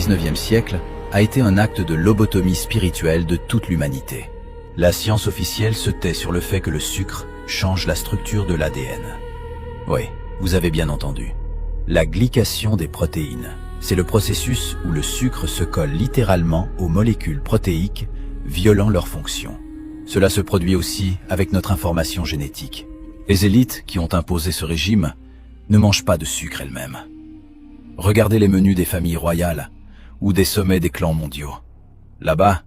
19e siècle a été un acte de lobotomie spirituelle de toute l'humanité. La science officielle se tait sur le fait que le sucre change la structure de l'ADN. Oui, vous avez bien entendu. La glycation des protéines, c'est le processus où le sucre se colle littéralement aux molécules protéiques, violant leur fonction. Cela se produit aussi avec notre information génétique. Les élites qui ont imposé ce régime ne mangent pas de sucre elles-mêmes. Regardez les menus des familles royales ou des sommets des clans mondiaux. Là-bas,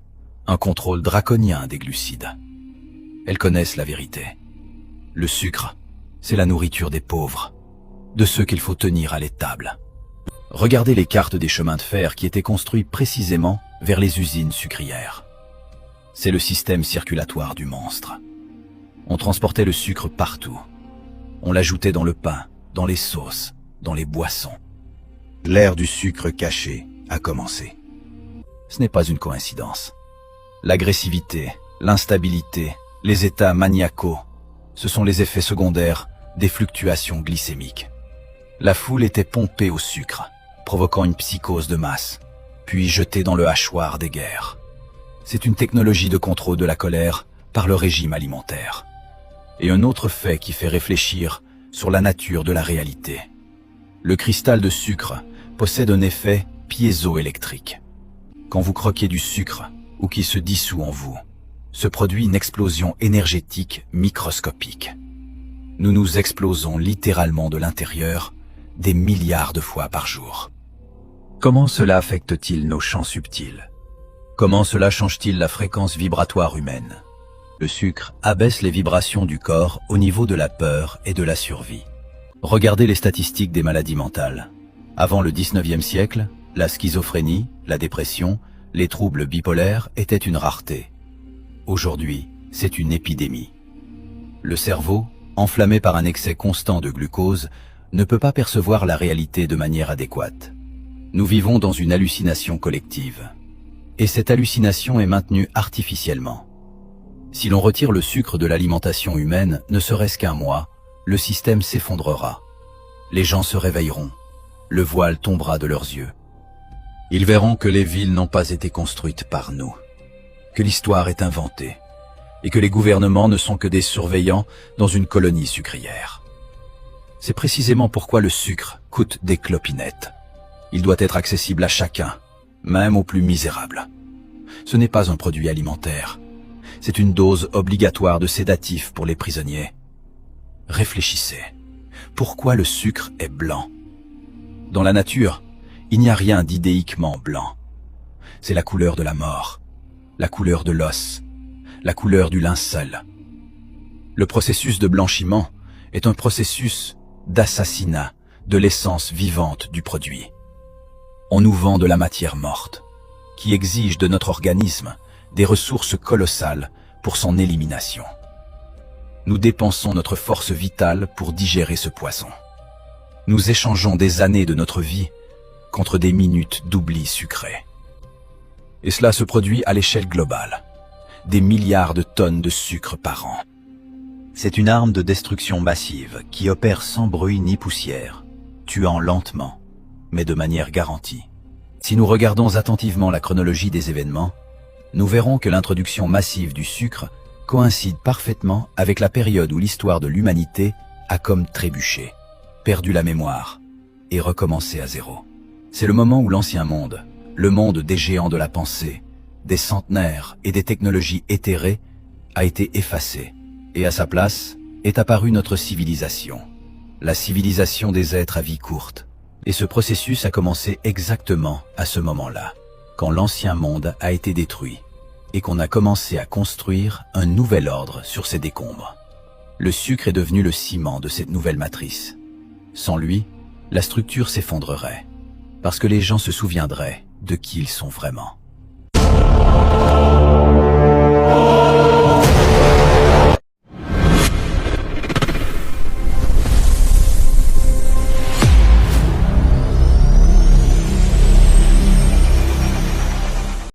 un contrôle draconien des glucides. Elles connaissent la vérité. Le sucre, c'est la nourriture des pauvres, de ceux qu'il faut tenir à l'étable. Regardez les cartes des chemins de fer qui étaient construits précisément vers les usines sucrières. C'est le système circulatoire du monstre. On transportait le sucre partout. On l'ajoutait dans le pain, dans les sauces, dans les boissons. L'ère du sucre caché a commencé. Ce n'est pas une coïncidence. L'agressivité, l'instabilité, les états maniacaux, ce sont les effets secondaires des fluctuations glycémiques. La foule était pompée au sucre, provoquant une psychose de masse, puis jetée dans le hachoir des guerres. C'est une technologie de contrôle de la colère par le régime alimentaire. Et un autre fait qui fait réfléchir sur la nature de la réalité. Le cristal de sucre possède un effet piézoélectrique. Quand vous croquez du sucre ou qu'il se dissout en vous, se produit une explosion énergétique microscopique. Nous nous explosons littéralement de l'intérieur des milliards de fois par jour. Comment cela affecte-t-il nos champs subtils? Comment cela change-t-il la fréquence vibratoire humaine? Le sucre abaisse les vibrations du corps au niveau de la peur et de la survie. Regardez les statistiques des maladies mentales. Avant le 19e siècle, la schizophrénie, la dépression, les troubles bipolaires étaient une rareté. Aujourd'hui, c'est une épidémie. Le cerveau, enflammé par un excès constant de glucose, ne peut pas percevoir la réalité de manière adéquate. Nous vivons dans une hallucination collective. Et cette hallucination est maintenue artificiellement. Si l'on retire le sucre de l'alimentation humaine, ne serait-ce qu'un mois, le système s'effondrera. Les gens se réveilleront. Le voile tombera de leurs yeux. Ils verront que les villes n'ont pas été construites par nous, que l'histoire est inventée, et que les gouvernements ne sont que des surveillants dans une colonie sucrière. C'est précisément pourquoi le sucre coûte des clopinettes. Il doit être accessible à chacun, même aux plus misérables. Ce n'est pas un produit alimentaire. C'est une dose obligatoire de sédatifs pour les prisonniers. Réfléchissez. Pourquoi le sucre est blanc? Dans la nature, il n'y a rien d'idéiquement blanc. C'est la couleur de la mort, la couleur de l'os, la couleur du linceul. Le processus de blanchiment est un processus d'assassinat de l'essence vivante du produit. On nous vend de la matière morte, qui exige de notre organisme des ressources colossales pour son élimination. Nous dépensons notre force vitale pour digérer ce poison. Nous échangeons des années de notre vie contre des minutes d'oubli sucré. Et cela se produit à l'échelle globale. Des milliards de tonnes de sucre par an. C'est une arme de destruction massive qui opère sans bruit ni poussière, tuant lentement, mais de manière garantie. Si nous regardons attentivement la chronologie des événements, nous verrons que l'introduction massive du sucre coïncide parfaitement avec la période où l'histoire de l'humanité a comme trébuché, perdu la mémoire et recommencé à zéro. C'est le moment où l'ancien monde, le monde des géants de la pensée, des centenaires et des technologies éthérées, a été effacé, et à sa place est apparue notre civilisation, la civilisation des êtres à vie courte. Et ce processus a commencé exactement à ce moment-là, quand l'ancien monde a été détruit, et qu'on a commencé à construire un nouvel ordre sur ses décombres. Le sucre est devenu le ciment de cette nouvelle matrice. Sans lui, la structure s'effondrerait, parce que les gens se souviendraient de qui ils sont vraiment.